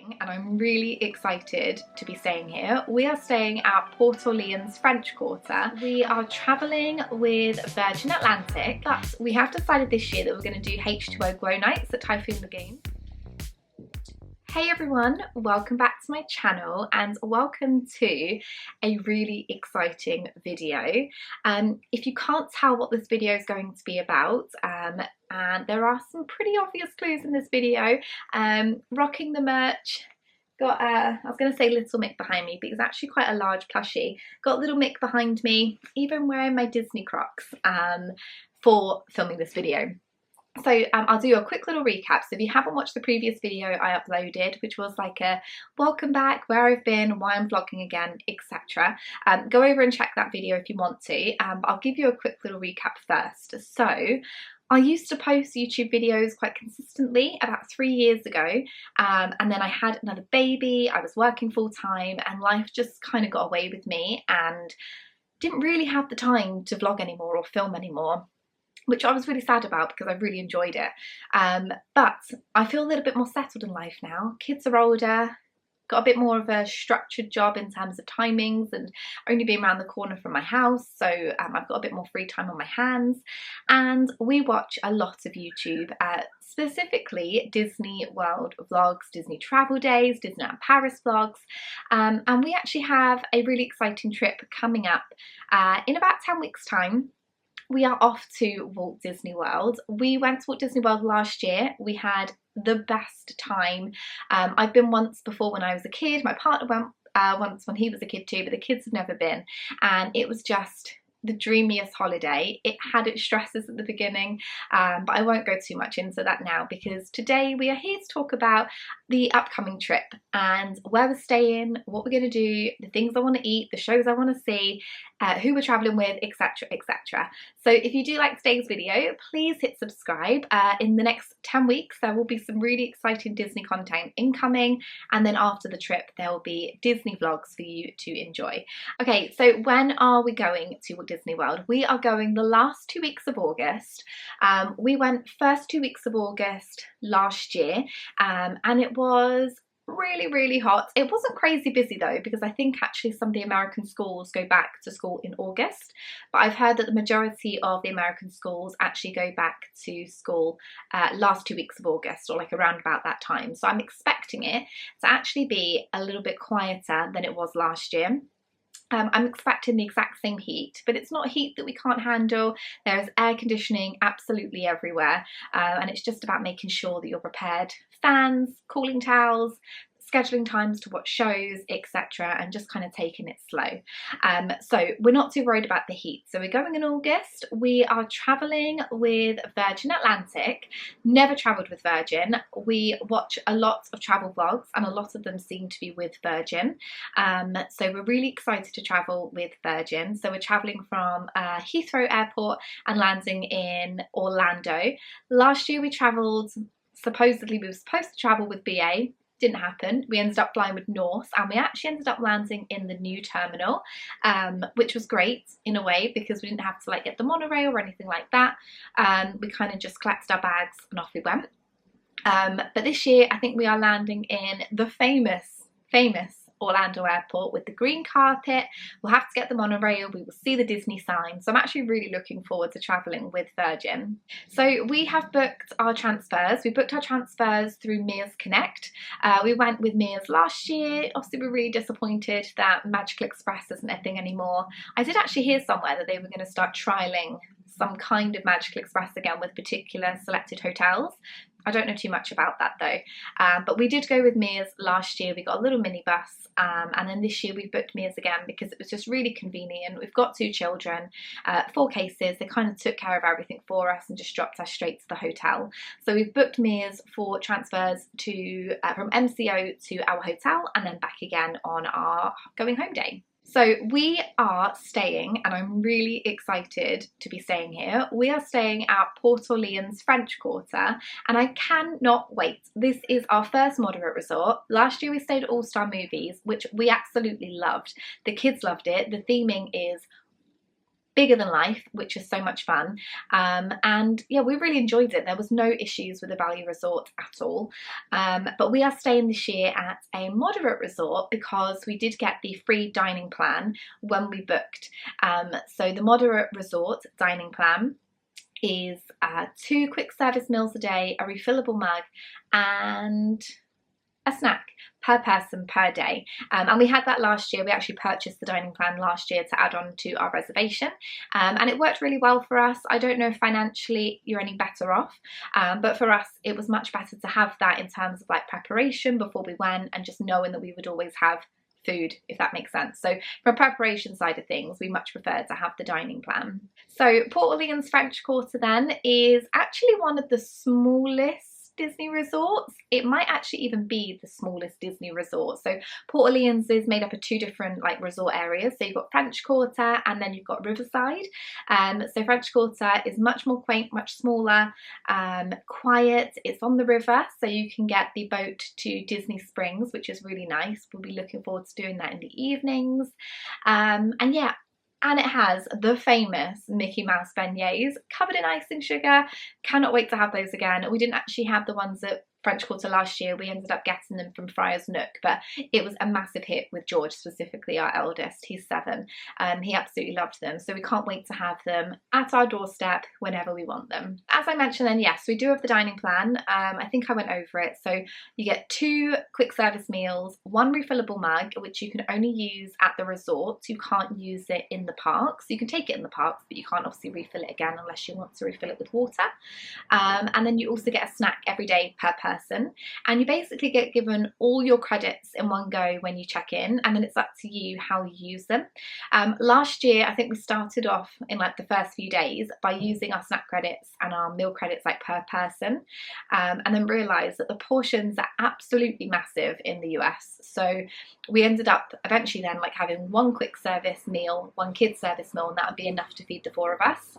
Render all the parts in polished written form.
staying, and I'm really excited to be staying here. We are staying at Port Orleans French Quarter. We are travelling with Virgin Atlantic, but we have decided this year that we're going to do H2O Glow Nights at Typhoon Lagoon. Hey everyone, welcome back to my channel and welcome to a really exciting video. If you can't tell what this video is going to be about, and there are some pretty obvious clues in this video, rocking the merch. Got I was going to say Little Mick behind me, but he's actually quite a large plushie. Got Little Mick behind me, even wearing my Disney Crocs for filming this video. So I'll do a quick little recap. So if you haven't watched the previous video I uploaded, which was like a welcome back, where I've been, why I'm vlogging again, etc. Go over and check that video if you want to, but I'll give you a quick little recap first. So I used to post YouTube videos quite consistently about 3 years ago, and then I had another baby, I was working full time, and life just kind of got away with me and didn't really have the time to vlog anymore or film anymore, which I was really sad about because I really enjoyed it. But I feel a little bit more settled in life now. Kids are older, got a bit more of a structured job in terms of timings and only being around the corner from my house, so I've got a bit more free time on my hands. And we watch a lot of YouTube, specifically Disney World vlogs, Disney travel days, Disneyland Paris vlogs, and we actually have a really exciting trip coming up in about 10 weeks time. We are off to Walt Disney World. We went to Walt Disney World last year. We had the best time. I've been once before when I was a kid. My partner went once when he was a kid too, but the kids have never been. And it was just the dreamiest holiday. It had its stresses at the beginning, but I won't go too much into that now because today we are here to talk about the upcoming trip and where we're staying, what we're going to do, the things I want to eat, the shows I want to see, who we're travelling with, etc, etc. So if you do like today's video, please hit subscribe. In the next 10 weeks there will be some really exciting Disney content incoming, and then after the trip there will be Disney vlogs for you to enjoy. Okay, so when are we going to Walt Disney World? We are going the last 2 weeks of August. We went first 2 weeks of August last year, and it was really hot. It wasn't crazy busy though, because I think actually some of the American schools go back to school in August, but I've heard that the majority of the American schools actually go back to school last 2 weeks of August, or like around about that time. So I'm expecting it to actually be a little bit quieter than it was last year. I'm expecting the exact same heat, but it's not heat that we can't handle. There's air conditioning absolutely everywhere, and it's just about making sure that you're prepared. Fans, cooling towels, scheduling times to watch shows, etc, and just kind of taking it slow. So we're not too worried about the heat. So we're going in August. We are travelling with Virgin Atlantic. Never travelled with Virgin. We watch a lot of travel vlogs and a lot of them seem to be with Virgin. So we're really excited to travel with Virgin. So we're travelling from Heathrow Airport and landing in Orlando. Last year we travelled, supposedly we were supposed to travel with BA. Didn't happen. We ended up flying with North, and we actually ended up landing in the new terminal, which was great in a way because we didn't have to like get the monorail or anything like that. We kind of just collected our bags and off we went. But this year I think we are landing in the famous Orlando Airport with the green carpet. We'll have to get the monorail, we will see the Disney sign, so I'm actually really looking forward to travelling with Virgin. So we have booked our transfers. We booked our transfers through Mears Connect. We went with Mears last year. Obviously we're really disappointed that Magical Express isn't a thing anymore. I did actually hear somewhere that they were going to start trialling some kind of Magical Express again with particular selected hotels. I don't know too much about that though, but we did go with Mears last year. We got a little minibus, and then this year we've booked Mears again because it was just really convenient. We've got 2 children, 4 cases. They kind of took care of everything for us and just dropped us straight to the hotel. So we've booked Mears for transfers to from MCO to our hotel and then back again on our going home day. So we are staying, and I'm really excited to be staying here. We are staying at Port Orleans French Quarter, and I cannot wait. This is our first moderate resort. Last year we stayed at All Star Movies, which we absolutely loved. The kids loved it. The theming is bigger than life, which is so much fun. And yeah, we really enjoyed it. There was no issues with the value resort at all. But we are staying this year at a moderate resort because we did get the free dining plan when we booked. So the moderate resort dining plan is 2 quick service meals a day, a refillable mug, and a snack per person per day. And we had that last year. We actually purchased the dining plan last year to add on to our reservation, and it worked really well for us. I don't know if financially you're any better off, but for us it was much better to have that in terms of like preparation before we went, and just knowing that we would always have food, if that makes sense. So from a preparation side of things, we much prefer to have the dining plan. So Port Orleans French Quarter then is actually one of the smallest Disney resorts. It might actually even be the smallest Disney resort. So Port Orleans is made up of 2 different like resort areas. So you've got French Quarter and then you've got Riverside. So French Quarter is much more quaint, much smaller, quiet. It's on the river, so you can get the boat to Disney Springs, which is really nice. We'll be looking forward to doing that in the evenings. And yeah, and it has the famous Mickey Mouse beignets covered in icing sugar. Cannot wait to have those again. We didn't actually have the ones at French Quarter last year. We ended up getting them from Friar's Nook, but it was a massive hit with George, specifically our eldest. He's 7. He absolutely loved them, so we can't wait to have them at our doorstep whenever we want them. As I mentioned then, yes, we do have the dining plan. I think I went over it. So you get 2 quick service meals, 1 refillable mug, which you can only use at the resort. You can't use it in the parks. You can take it in the parks, but you can't obviously refill it again unless you want to refill it with water. And then you also get a snack every day per person, and you basically get given all your credits in one go when you check in, and then it's up to you how you use them. Last year I think we started off in like the first few days by using our snack credits and our meal credits like per person, and then realised that the portions are absolutely massive in the US, so we ended up eventually then like having 1 quick service meal, 1 kids service meal, and that would be enough to feed the 4 of us.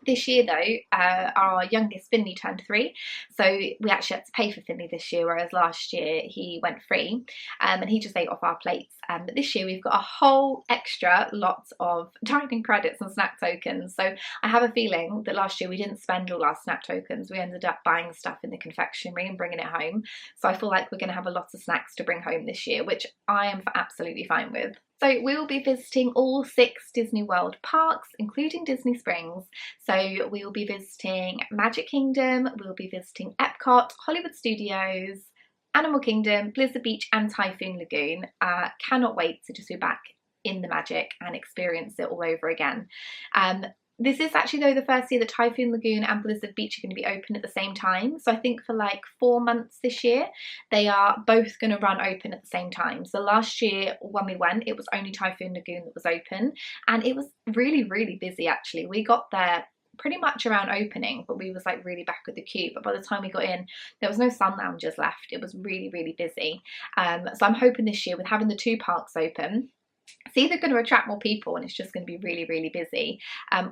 This year though, our youngest Finley turned 3, so we actually had to pay for Finley this year, whereas last year he went free, and he just ate off our plates. But this year we've got a whole extra lot of dining credits and snack tokens, so I have a feeling that last year we didn't spend all our snack tokens. We ended up buying stuff in the confectionery and bringing it home, so I feel like we're going to have a lot of snacks to bring home this year, which I am absolutely fine with. So we will be visiting all 6 Disney World parks, including Disney Springs. So we will be visiting Magic Kingdom, we'll be visiting Epcot, Hollywood Studios, Animal Kingdom, Blizzard Beach and Typhoon Lagoon. Cannot wait to just be back in the magic and experience it all over again. This is actually though the first year that Typhoon Lagoon and Blizzard Beach are going to be open at the same time. So I think for like 4 months this year, they are both going to run open at the same time. So last year when we went, it was only Typhoon Lagoon that was open, and it was really, really busy actually. We got there pretty much around opening, but we was like really back at the queue. But by the time we got in, there was no sun loungers left. It was really, really busy. So I'm hoping this year with having the 2 parks open, it's either going to attract more people and it's just going to be really, really busy,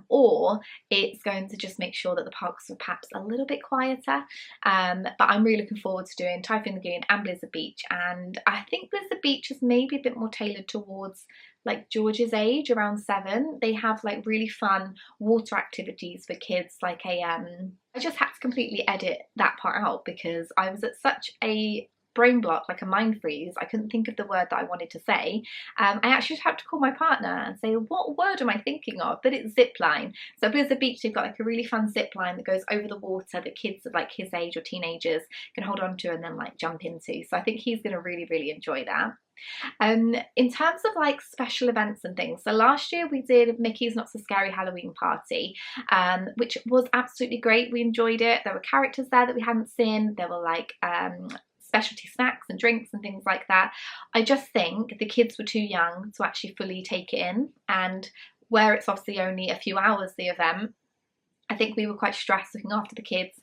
or it's going to just make sure that the parks are perhaps a little bit quieter. But I'm really looking forward to doing Typhoon Lagoon and Blizzard Beach, and I think Blizzard Beach is maybe a bit more tailored towards like George's age, around 7. They have like really fun water activities for kids, like I just had to completely edit that part out because I was at such a brain block, like a mind freeze. I couldn't think of the word that I wanted to say. I actually had to call my partner and say, what word am I thinking of? But it's zip line. So Blizzard Beach, they've got like a really fun zip line that goes over the water that kids of like his age or teenagers can hold on to and then like jump into. So I think he's going to really, really enjoy that. In terms of like special events and things, so last year we did Mickey's Not So Scary Halloween Party, which was absolutely great. We enjoyed it. There were characters there that we hadn't seen. There were like specialty snacks and drinks and things like that. I just think the kids were too young to actually fully take it in, and where it's obviously only a few hours the event, I think we were quite stressed looking after the kids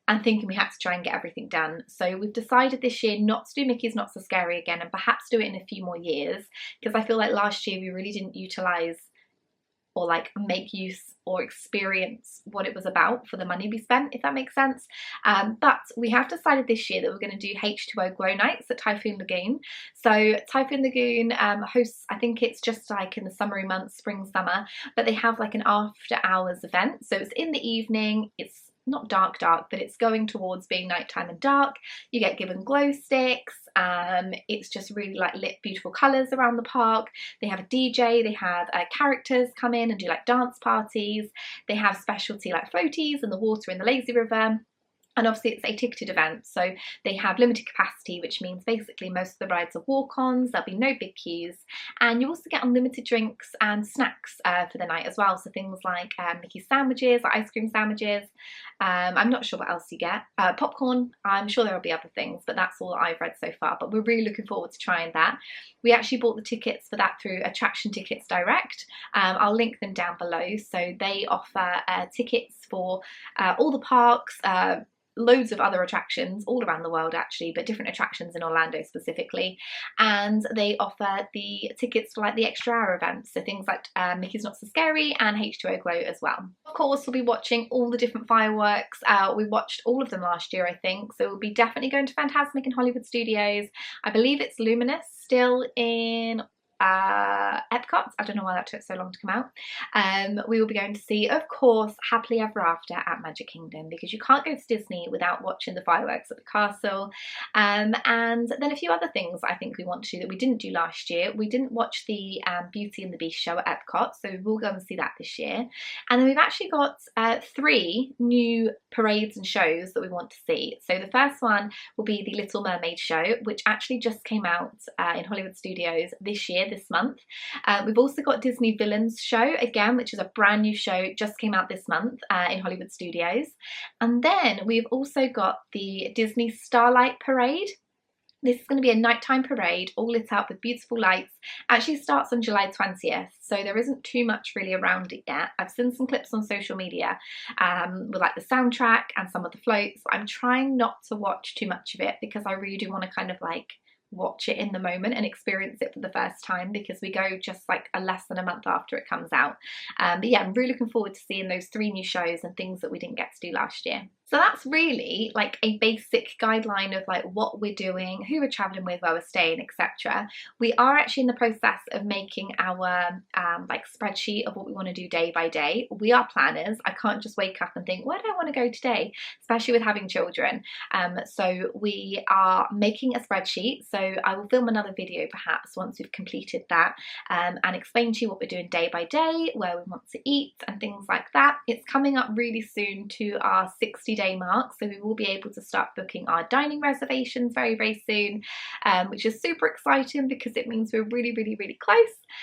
and thinking we had to try and get everything done. So we've decided this year not to do Mickey's Not So Scary again, and perhaps do it in a few more years, because I feel like last year we really didn't utilise or like make use or experience what it was about for the money we spent, if that makes sense. But we have decided this year that we're going to do H2O glow nights at Typhoon Lagoon. So Typhoon Lagoon hosts, I think it's just like in the summery months, spring, summer, but they have like an after hours event. So it's in the evening, it's not dark, but it's going towards being nighttime and dark. You get given glow sticks. It's just really like lit, beautiful colours around the park. They have a DJ, they have characters come in and do like dance parties. They have specialty like floaties in the water in the lazy river. And obviously it's a ticketed event, so they have limited capacity, which means basically most of the rides are walk-ons, there'll be no big queues, and you also get unlimited drinks and snacks for the night as well, so things like Mickey sandwiches, ice cream sandwiches, I'm not sure what else you get, popcorn, I'm sure there'll be other things, but that's all I've read so far, but we're really looking forward to trying that. We actually bought the tickets for that through Attraction Tickets Direct. I'll link them down below, so they offer tickets for all the parks, loads of other attractions all around the world actually, but different attractions in Orlando specifically, and they offer the tickets for like the extra hour events, so things like Mickey's Not So Scary and H2O Glow as well. Of course we'll be watching all the different fireworks. We watched all of them last year I think, so we'll be definitely going to Fantasmic in Hollywood Studios. I believe it's Luminous still in Epcot. I don't know why that took so long to come out. We will be going to see, of course, Happily Ever After at Magic Kingdom, because you can't go to Disney without watching the fireworks at the castle. And then a few other things I think we want to do that we didn't do last year. We didn't watch the Beauty and the Beast show at Epcot, so we'll go and see that this year. And then we've actually got 3 new parades and shows that we want to see. So the first one will be the Little Mermaid show, which actually just came out in Hollywood Studios this year, this month. We've also got Disney Villains show again, which is a brand new show, just came out this month in Hollywood Studios. And then we've also got the Disney Starlight Parade. This is going to be a nighttime parade, all lit up with beautiful lights. Actually starts on July 20th, so there isn't too much really around it yet. I've seen some clips on social media with like the soundtrack and some of the floats. I'm trying not to watch too much of it because I really do want to kind of like watch it in the moment and experience it for the first time, because we go just like less than a month after it comes out. But yeah, I'm really looking forward to seeing those 3 new shows and things that we didn't get to do last year. So that's really like a basic guideline of like what we're doing, who we're traveling with, where we're staying, etc. We are actually in the process of making our like spreadsheet of what we want to do day by day. We are planners. I can't just wake up and think, where do I want to go today? Especially with having children. So we are making a spreadsheet. So I will film another video perhaps once we've completed that and explain to you what we're doing day by day, where we want to eat and things like that. It's coming up really soon to our 60-day mark, so we will be able to start booking our dining reservations very, very soon, which is super exciting because it means we're really, really, really close.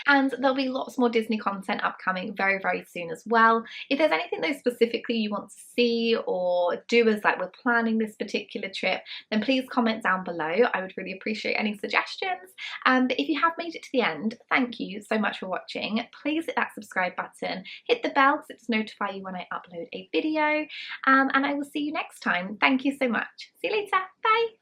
And there'll be lots more Disney content upcoming very, very soon as well. If there's anything though specifically you want to see or do as like we're planning this particular trip, then please comment down below. I would really appreciate any suggestions. But if you have made it to the end, thank you so much for watching. Please hit that subscribe button, hit the bell so to notify you when I upload a video, and I will see you next time. Thank you so much. See you later. Bye.